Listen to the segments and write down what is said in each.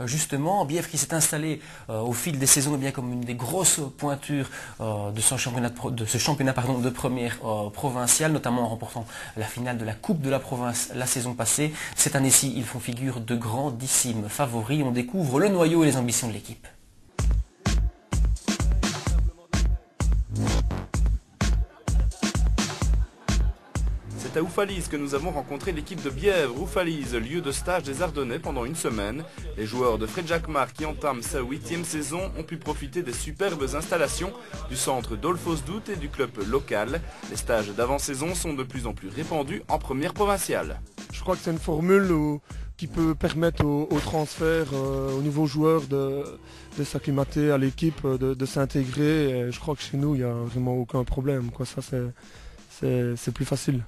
Justement, Bièvre qui s'est installé au fil des saisons bien comme une des grosses pointures de ce championnat de première provinciale, notamment en remportant la finale de la Coupe de la province la saison passée. Cette année-ci, ils font figure de grandissimes favoris. On découvre le noyau et les ambitions de l'équipe. C'est à Oufalise que nous avons rencontré l'équipe de Bièvre. Oufalise, lieu de stage des Ardennais pendant une semaine. Les joueurs de Fred Jacquemart qui entament sa 8e saison ont pu profiter des superbes installations du centre d'Olfos Dout et du club local. Les stages d'avant-saison sont de plus en plus répandus en première provinciale. Je crois que c'est une formule qui peut permettre aux transferts, aux nouveaux joueurs de s'acclimater à l'équipe, de s'intégrer. Je crois que chez nous, il n'y a vraiment aucun problème. Ça, c'est plus facile.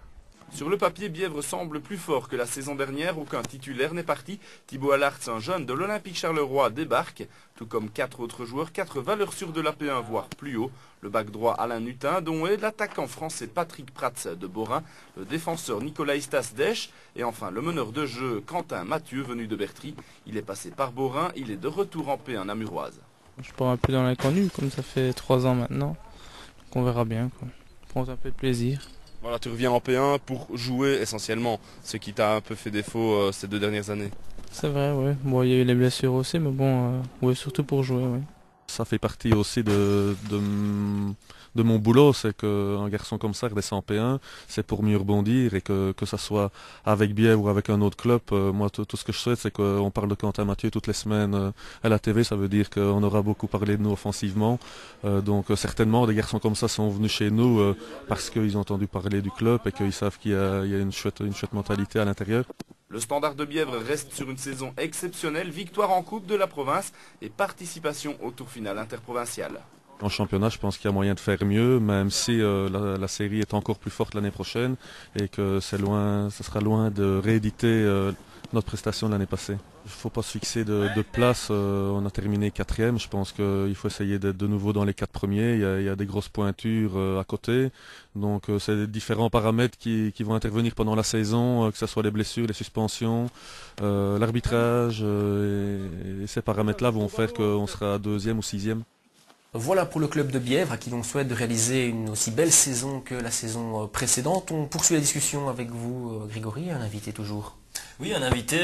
Sur le papier, Bièvre semble plus fort que la saison dernière. Aucun titulaire n'est parti. Thibaut Allartz, un jeune de l'Olympique Charleroi, débarque. Tout comme 4 autres joueurs, 4 valeurs sûres de la P1, voire plus haut. Le back droit Alain Nutin, dont est l'attaquant français Patrick Prats de Borin, le défenseur Nicolas Istas d'Esch et enfin le meneur de jeu Quentin Mathieu, venu de Bertry. Il est passé par Borin, il est de retour en P1 namuroise. Je pars un peu dans l'inconnu, comme ça fait 3 ans maintenant. Donc on verra bien, quoi. Prends un peu de plaisir. Voilà, tu reviens en P1 pour jouer essentiellement, ce qui t'a un peu fait défaut ces 2 dernières années. C'est vrai, ouais. Bon, il y a eu les blessures aussi, mais bon, ouais, surtout pour jouer, ouais. Ça fait partie aussi de mon boulot, c'est qu'un garçon comme ça redescend en P1, c'est pour mieux rebondir et que ça soit avec Bièvre ou avec un autre club. Moi, tout ce que je souhaite, c'est qu'on parle de Quentin Mathieu toutes les semaines à la TV. Ça veut dire qu'on aura beaucoup parlé de nous offensivement. Donc certainement, des garçons comme ça sont venus chez nous parce qu'ils ont entendu parler du club et qu'ils savent qu'il y a une chouette mentalité à l'intérieur. Le Standard de Bièvre reste sur une saison exceptionnelle, victoire en Coupe de la province et participation au tour final interprovincial. En championnat, je pense qu'il y a moyen de faire mieux, même si la série est encore plus forte l'année prochaine et que ce sera loin de rééditer notre prestation de l'année passée. Il ne faut pas se fixer de place, on a terminé 4e, je pense qu'il faut essayer d'être de nouveau dans les 4 premiers, il y a des grosses pointures à côté, donc c'est différents paramètres qui vont intervenir pendant la saison, que ce soit les blessures, les suspensions, l'arbitrage, et ces paramètres-là vont faire qu'on sera 2e ou 6e. Voilà pour le club de Bièvre à qui l'on souhaite de réaliser une aussi belle saison que la saison précédente. On poursuit la discussion avec vous, Grégory, un invité toujours. Oui, un invité,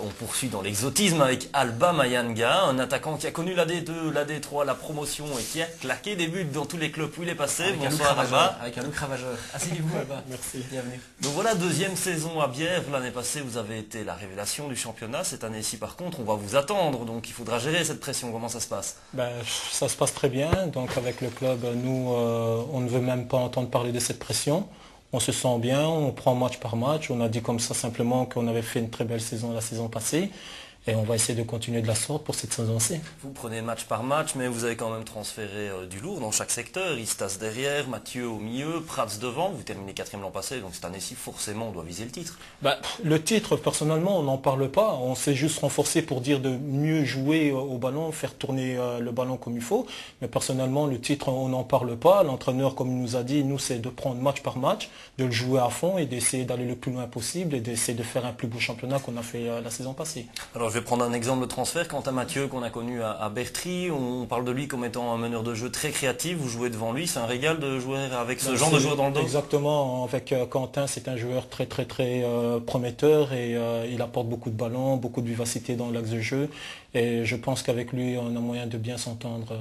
on poursuit dans l'exotisme avec Alba Mayanga, un attaquant qui a connu la D2, la D3, la promotion et qui a claqué des buts dans tous les clubs où il est passé. Bonsoir Alba. Avec un look ravageur. Asseyez-vous Alba. Merci. Bienvenue. Donc voilà, 2e saison à Bièvre. L'année passée, vous avez été la révélation du championnat. Cette année-ci, par contre, on va vous attendre. Donc il faudra gérer cette pression. Comment ça se passe? Ça se passe très bien. Donc avec le club, nous, on ne veut même pas entendre parler de cette pression. On se sent bien, on prend match par match. On a dit comme ça simplement qu'on avait fait une très belle saison la saison passée. Et on va essayer de continuer de la sorte pour cette saison-ci. Vous prenez match par match, mais vous avez quand même transféré du lourd dans chaque secteur. Istas derrière, Mathieu au milieu, Prats devant. Vous terminez 4e l'an passé, donc cette année-ci, forcément, on doit viser le titre. Le titre, personnellement, on n'en parle pas. On s'est juste renforcé pour dire de mieux jouer au ballon, faire tourner le ballon comme il faut. Mais personnellement, le titre, on n'en parle pas. L'entraîneur, comme il nous a dit, nous, c'est de prendre match par match, de le jouer à fond et d'essayer d'aller le plus loin possible et d'essayer de faire un plus beau championnat qu'on a fait la saison passée. Alors, je vais prendre un exemple de transfert. Quentin Mathieu, qu'on a connu à Bertry, on parle de lui comme étant un meneur de jeu très créatif. Vous jouez devant lui, c'est un régal de jouer avec ce genre de joueur dans le dos. Exactement, avec Quentin, c'est un joueur très prometteur et il apporte beaucoup de ballons, beaucoup de vivacité dans l'axe de jeu. Et je pense qu'avec lui, on a moyen de bien s'entendre.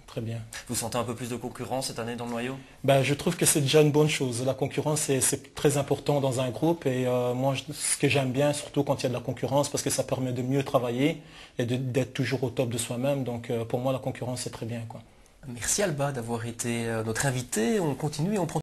Très bien. Vous sentez un peu plus de concurrence cette année dans le noyau? Je trouve que c'est déjà une bonne chose. La concurrence, c'est très important dans un groupe. Et moi, ce que j'aime bien, surtout quand il y a de la concurrence, parce que ça permet de mieux travailler et d'être toujours au top de soi-même. Donc pour moi, la concurrence, c'est très bien, quoi. Merci Alba d'avoir été notre invité. On continue et on prend